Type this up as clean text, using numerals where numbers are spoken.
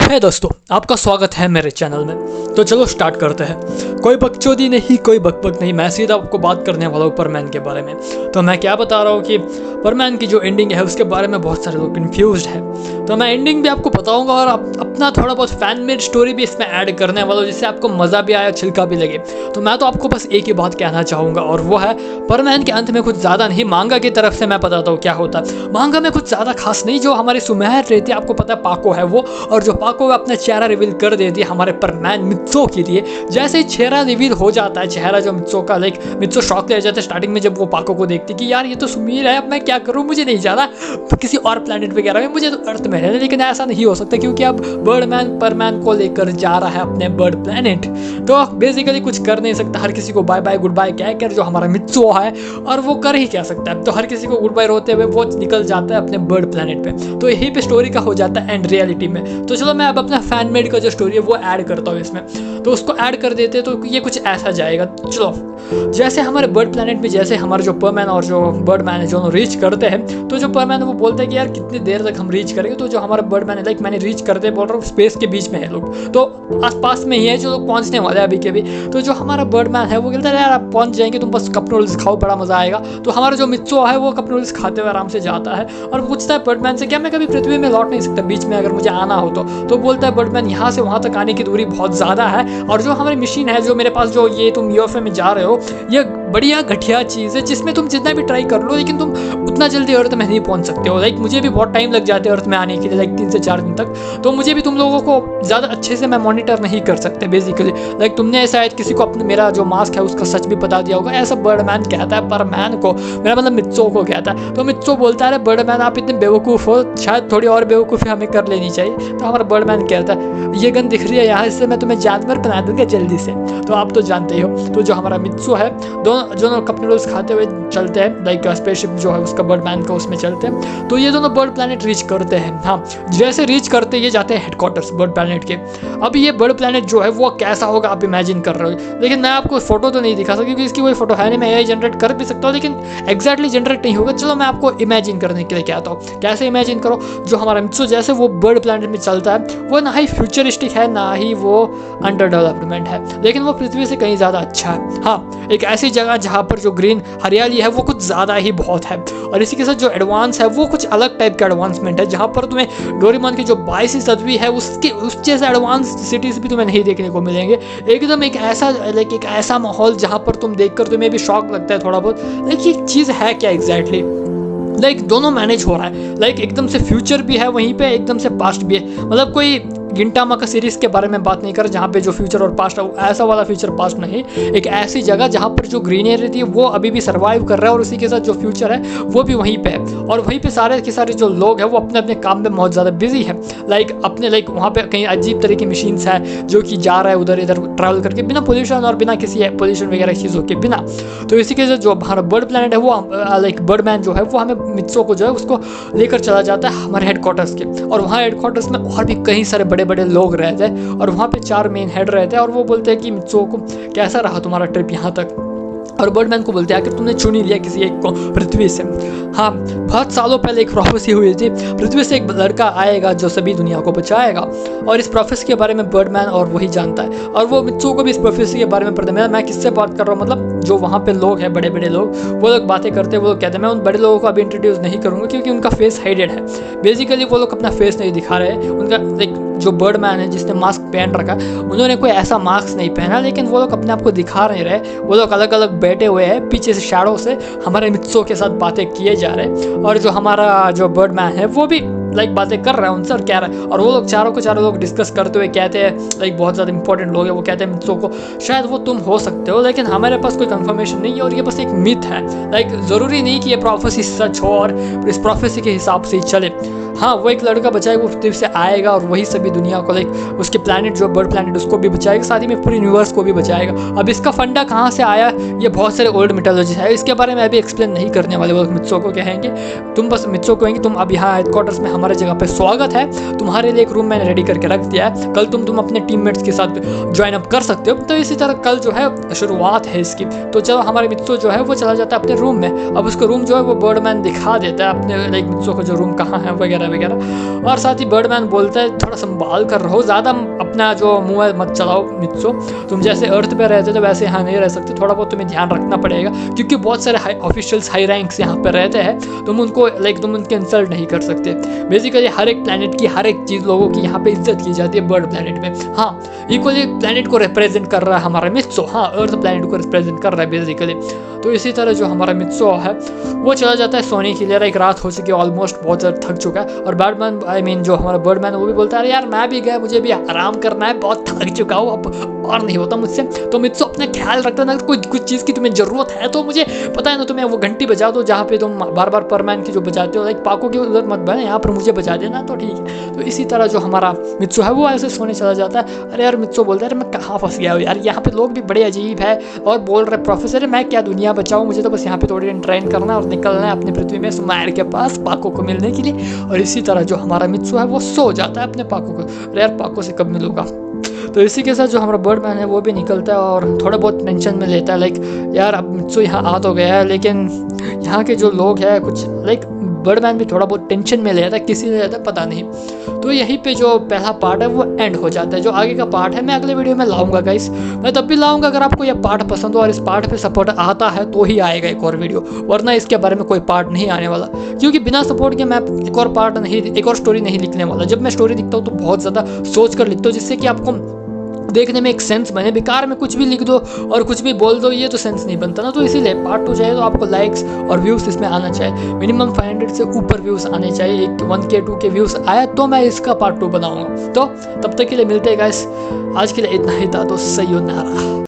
है दोस्तों, आपका स्वागत है मेरे चैनल में। तो चलो स्टार्ट करते हैं। कोई बकचोदी नहीं, कोई बकबक नहीं, मैं सीधा आपको बात करने वाला हूँ परमैन के बारे में। तो मैं क्या बता रहा हूँ कि परमैन की जो एंडिंग है उसके बारे में बहुत सारे लोग कन्फ्यूज्ड है। तो मैं एंडिंग भी आपको बताऊंगा और अपना थोड़ा बहुत फैन मेड स्टोरी भी इसमें ऐड करने वाला हूँ, जिससे आपको मज़ा भी आया, छिलका भी लगे। तो मैं तो आपको बस एक ही बात कहना चाहूँगा, और वो है परमैन के अंत में कुछ ज़्यादा नहीं, मांगा की तरफ से मैं बताता हूँ क्या होता है। मांगा में कुछ ज़्यादा खास नहीं। जो हमारी सुमेर रहती है, आपको पता है पाको है वो, और जो पाको अपना चेहरा रिवील कर देती है हमारे परमैन मित्सो के लिए। जैसे ही चेहरा रिवील हो जाता है, चेहरा जो मित्सो का, लाइक मित्सो शॉक ले जाता है स्टार्टिंग में जब वो पाको को देखती कि यार ये तो सुमीर है, अब मैं क्या करूं, मुझे नहीं जाना किसी और प्लेनेट वगैरह में, मुझे तो अर्थ में रहना। लेकिन ऐसा नहीं हो सकता क्योंकि अब बर्डमैन परमैन को लेकर जा रहा है अपने बर्ड प्लेनेट। तो बेसिकली कुछ कर नहीं सकता, हर किसी को बाय बाय गुड बाय कह कर जो हमारा मित्सो है, और वो कर ही क्या सकता है। तो हर किसी को गुड बाय रोते हुए वो निकल जाता है अपने बर्ड प्लेनेट पे। तो यही पे स्टोरी का हो जाता है एंड रियलिटी में। तो चलो मैं अब अपना फैन मेड का जो स्टोरी है वो ऐड करता हूँ इसमें। तो उसको ऐड कर देते तो ये कुछ ऐसा जाएगा। चलो, जैसे हमारे बर्ड प्लेनेट में जैसे हमारे जो परमैन और जो बर्डमैन है जो रीच करते हैं, तो जो परमैन है वो बोलता है कि यार कितनी देर तक हम रीच करेंगे। तो जो हमारा बर्डमैन है, लाइक मैंने रीच करते बोल रहा हूँ, स्पेस के बीच में है लोग, तो आसपास में ही है जो लोग पहुंचने वाले हैं अभी के भी। तो जो हमारा बर्डमैन है वो कहता है यार आप पहुंच जाएंगे, तुम बस कप नूडल्स खाओ, बड़ा मजा आएगा। तो हमारा जो मित्सो है वो कप नूडल्स खाते हुए आराम से जाता है और पूछता है बर्डमैन से क्या मैं कभी पृथ्वी में लौट नहीं सकता बीच में अगर मुझे आना हो तो बोलता है बर्डमैन यहाँ से वहाँ तक आने की दूरी बहुत ज़्यादा है, और जो हमारी मशीन है जो मेरे पास, जो ये तुम यूएफओ में जा रहे हो, ये बढ़िया घटिया चीज़ है जिसमें तुम जितना भी ट्राई कर लो लेकिन तुम उतना जल्दी अर्थ में नहीं पहुंच सकते हो। लाइक मुझे भी बहुत टाइम लग जाते हैं अर्थ में आने के लिए, लाइक 3 से 4 दिन तक। तो मुझे भी तुम लोगों को ज़्यादा अच्छे से मैं मॉनिटर नहीं कर सकते बेसिकली। लाइक तुमने शायद किसी को अपने मेरा जो मास्क है उसका सच भी बता दिया होगा, ऐसा बर्डमैन कहता है परमैन को, मेरा मतलब मित्सो को कहता है। तो मित्सो बोलता है बर्डमैन आप इतने बेवकूफ़ हो, शायद थोड़ी और बेवकूफ़ी हमें कर लेनी चाहिए। तो हमारा बर्डमैन कहता है ये गन दिख रही है यहाँ, इससे मैं तुम्हें जानवर बना दूंगा जल्दी से। तो आप तो जानते ही हो। तो जो हमारा मित्सो है, दोनों कप नूडल्स खाते हुए चलते हैं, लाइक स्पेसशिप जो है उसका बर्डमैन का उसमें चलते हैं। तो ये दोनों बर्ड प्लेनेट रीच करते हैं। हाँ, जैसे रीच करते ये जाते हैं हेडक्वार्टर्स बर्ड प्लेनेट के। अब ये बर्ड प्लेनेट जो है वो कैसा होगा आप इमेजिन कर रहे हो, लेकिन मैं आपको फोटो तो नहीं दिखा सकता क्योंकि इसकी कोई फोटो है नहीं। मैं एआई जनरेट कर भी सकता हूँ लेकिन एग्जैक्टली जनरेट नहीं होगा। चलो मैं आपको इमेजिन करने के लिए कहता हूँ। कैसे इमेजिन करो, जो हमारा मित्सो जैसे वो बर्ड प्लेनेट में चलता है वो ना ही फ्यूचरिस्टिक है ना ही वो अंडर डेवलपमेंट है, लेकिन वो पृथ्वी से कहीं ज़्यादा अच्छा है। हाँ, एक ऐसी जगह जहाँ पर जो ग्रीन हरियाली है वो कुछ ज़्यादा ही बहुत है, और इसी के साथ जो एडवांस है वो कुछ अलग टाइप का एडवांसमेंट है, जहाँ पर तुम्हें डोरेमोन की जो 22वीं सदी है उसके उस जैसे एडवांस सिटीज़ भी तुम्हें नहीं देखने को मिलेंगे। एकदम एक ऐसा, लाइक एक ऐसा माहौल जहाँ पर तुम देखकर तुम्हें भी शॉक लगता है थोड़ा बहुत, लाइक ये चीज़ है क्या एग्जैक्टली। लाइक दोनों मैनेज हो रहा है, लाइक एकदम से फ्यूचर भी है वहीं पे, एकदम से पास्ट भी है। मतलब कोई गिंटामा का सीरीज के बारे में बात नहीं कर जहाँ पे जो फ्यूचर और पास्ट है ऐसा वाला फ्यूचर पास्ट नहीं, एक ऐसी जगह जहाँ पर जो ग्रीनरी थी वो अभी भी सर्वाइव कर रहा है, और उसी के साथ जो फ्यूचर है वो भी वहीं पे है। और वहीं पे सारे के सारे जो लोग हैं वो अपने अपने काम में बहुत ज़्यादा बिजी है। लाइक अपने, लाइक वहाँ पे कहीं अजीब तरह की मशीन्स है जो कि जा रहा है उधर इधर ट्रैवल करके बिना पोल्यूशन और बिना किसी पोल्यूशन वगैरह चीज़ों के बिना। तो इसी के साथ जो हमारा बर्ड प्लेनेट है वो, लाइक बर्डमैन जो है वो हमें मित्सो को जो है उसको लेकर चला जाता है हमारे हेडक्वार्टर्स के, और वहाँ हेडक्वार्टर्स में और भी कई सारे बड़े बड़े लोग रहते हैं, और वहाँ पे 4 मेन हेड रहते हैं, और वो बोलते हैं कि मित्सो को कैसा रहा तुम्हारा ट्रिप यहाँ तक। और बर्डमैन को बोलते हैं कि तुमने चुन ही लिया किसी एक को पृथ्वी से। हाँ, बहुत सालों पहले एक प्रोफेसी हुई थी, पृथ्वी से एक लड़का आएगा जो सभी दुनिया को बचाएगा, और इस प्रोफेसी के बारे में बर्डमैन और वही जानता है, और वो मित्सो को भी इस प्रोफेसी के बारे में पता है। मैं किससे बात कर रहा हूँ, मतलब जो वहाँ पे लोग हैं बड़े बड़े लोग, वो लोग बातें करते हैं, वो लोग कहते हैं। मैं उन बड़े लोगों को अभी इंट्रोड्यूस नहीं करूँगा क्योंकि उनका फेस हाइडेड है। बेसिकली वो लोग अपना फेस नहीं दिखा रहे हैं। उनका लाइक जो बर्डमैन है जिसने मास्क पहन रखा, उन्होंने कोई ऐसा मास्क नहीं पहना, लेकिन वो लोग अपने आप को दिखा नहीं रहे। वो लोग अलग अलग बैठे हुए हैं, पीछे से शैडो से हमारे मित्सो के साथ बातें किए जा रहे हैं, और जो हमारा जो बर्डमैन है वो भी लाइक बातें कर रहा है उनसे और कह रहा है। और वो लोग चारों लोग डिस्कस करते हुए कहते हैं, लाइक बहुत ज़्यादा इंपॉर्टेंट लोग हैं, वो कहते हैं मित्सो को शायद वो तुम हो सकते हो, लेकिन हमारे पास कोई कंफर्मेशन नहीं है, और ये बस एक मिथ है। लाइक ज़रूरी नहीं कि ये प्रोफेसी सच हो और इस प्रोफेसी के हिसाब से ही चले। हाँ, वो एक लड़का बचाएगा, वो पृथ्वी से आएगा और वही सभी दुनिया को, लाइक उसके प्लैनेट जो बर्ड प्लैनेट उसको भी बचाएगा, साथ ही में पूरे यूनिवर्स को भी बचाएगा। अब इसका फंडा कहाँ से आया, ये बहुत सारे ओल्ड मिथोलॉजी है, इसके बारे में अभी एक्सप्लेन नहीं करने वाले। वो मित्सो को कहेंगे, तुम बस मित्सो को कहेंगे तुम अब यहाँ हेडक्वार्टर्स में हमारे जगह पे स्वागत है, तुम्हारे लिए एक रूम मैंने रेडी करके रख दिया है, कल तुम अपने टीममेट्स के साथ ज्वाइन अप कर सकते हो। तो इसी तरह कल जो है शुरुआत है इसकी। तो चलो हमारे मित्सो जो है वो चला जाता है अपने रूम में। अब उसको रूम जो है वो बर्डमैन दिखा देता है अपने, लाइक मित्सो का जो रूम कहाँ है वगैरह वगैरह वगैरह। और साथ ही बर्डमैन बोलता है थोड़ा संभाल कर रहो, ज़्यादा अपना जो मुँह है मत चलाओ मित्सो, तुम जैसे अर्थ पे रहते तो वैसे यहाँ नहीं रह सकते, थोड़ा बहुत तुम्हें ध्यान रखना पड़ेगा, क्योंकि बहुत सारे ऑफिशियल्स हाई रैंक्स यहाँ पे रहते हैं, तुम उनको तुम उनके इंसल्ट नहीं कर सकते। बेसिकली हर एक प्लैनेट की हर एक चीज़ लोगों की यहाँ पे इज्जत की जाती है बर्ड प्लैनेट में। हाँ, इक्वली प्लैनेट को रिप्रेजेंट कर रहा है हमारा मित्सो, हाँ अर्थ प्लैनेट को रिप्रेजेंट कर रहा है बेसिकली। तो इसी तरह जो हमारा मित्सो है वो चला जाता है सोने के लिए, एक रात हो चुकी है ऑलमोस्ट, बहुत ज़्यादा थक चुका है। और बैटमैन जो हमारा बर्डमैन वो भी बोलता है अरे यार मैं भी गया, मुझे भी आराम करना है, बहुत थक चुका हूँ, अब और नहीं होता मुझसे। तो मित्सो अपना ख्याल रखता ना, कुछ चीज़ की तुम्हें ज़रूरत है तो मुझे पता है ना, तुम्हें वो घंटी बजा दो जहाँ पे तुम बार बार परमैन की जो बजाते हो, पाको के उधर मत बने, यहाँ पर मुझे बजा देना तो ठीक है। तो इसी तरह जो हमारा मित्सो है वो ऐसे सोने चला जाता है। अरे यार मित्सो बोलता है अरे मैं कहाँ फंस गया हूँ यार, यहाँ पे लोग भी बड़े अजीब है और बोल रहे प्रोफेसर मैं क्या दुनिया बचाऊँ, मुझे तो बस यहाँ पे थोड़ी दिन ट्रेन करना है और निकलना है अपनी पृथ्वी में स्माइल के पास पाको को मिलने के लिए। और इसी तरह जो हमारा मित्सो है वो सो जाता है अपने पाको को, अरे यार पाको से कब मिलूंगा। तो इसी के साथ जो हमारा बर्डमैन है वो भी निकलता है और थोड़ा बहुत टेंशन में लेता है, यार अब मित्सो यहाँ आ तो गया है, लेकिन यहाँ के जो लोग हैं कुछ बर्डमैन भी थोड़ा बहुत टेंशन में लेता है, किसी ने रहता पता नहीं। तो यहीं पे जो पहला पार्ट है वो एंड हो जाता है। जो आगे का पार्ट है मैं अगले वीडियो में लाऊंगा गाइस, मैं तब भी लाऊंगा अगर आपको यह पार्ट पसंद हो और इस पार्ट पे सपोर्ट आता है तो ही आएगा एक और वीडियो, वरना इसके बारे में कोई पार्ट नहीं आने वाला, क्योंकि बिना सपोर्ट के मैं एक और स्टोरी नहीं लिखने वाला। जब मैं स्टोरी लिखता हूँ तो बहुत ज़्यादा सोच कर लिखता हूँ, जिससे कि आपको देखने में एक सेंस बने। बेकार में कुछ भी लिख दो और कुछ भी बोल दो ये तो सेंस नहीं बनता ना। तो इसीलिए पार्ट 2 चाहिए तो आपको लाइक्स और व्यूज़ इसमें आना चाहिए, मिनिमम 500 से ऊपर व्यूज़ आने चाहिए। 1K 2K व्यूज़ आया तो मैं इसका पार्ट 2 बनाऊंगा। तो तब तक के लिए मिलते हैं गाइस, आज के लिए इतना ही था, तो सयोनारा।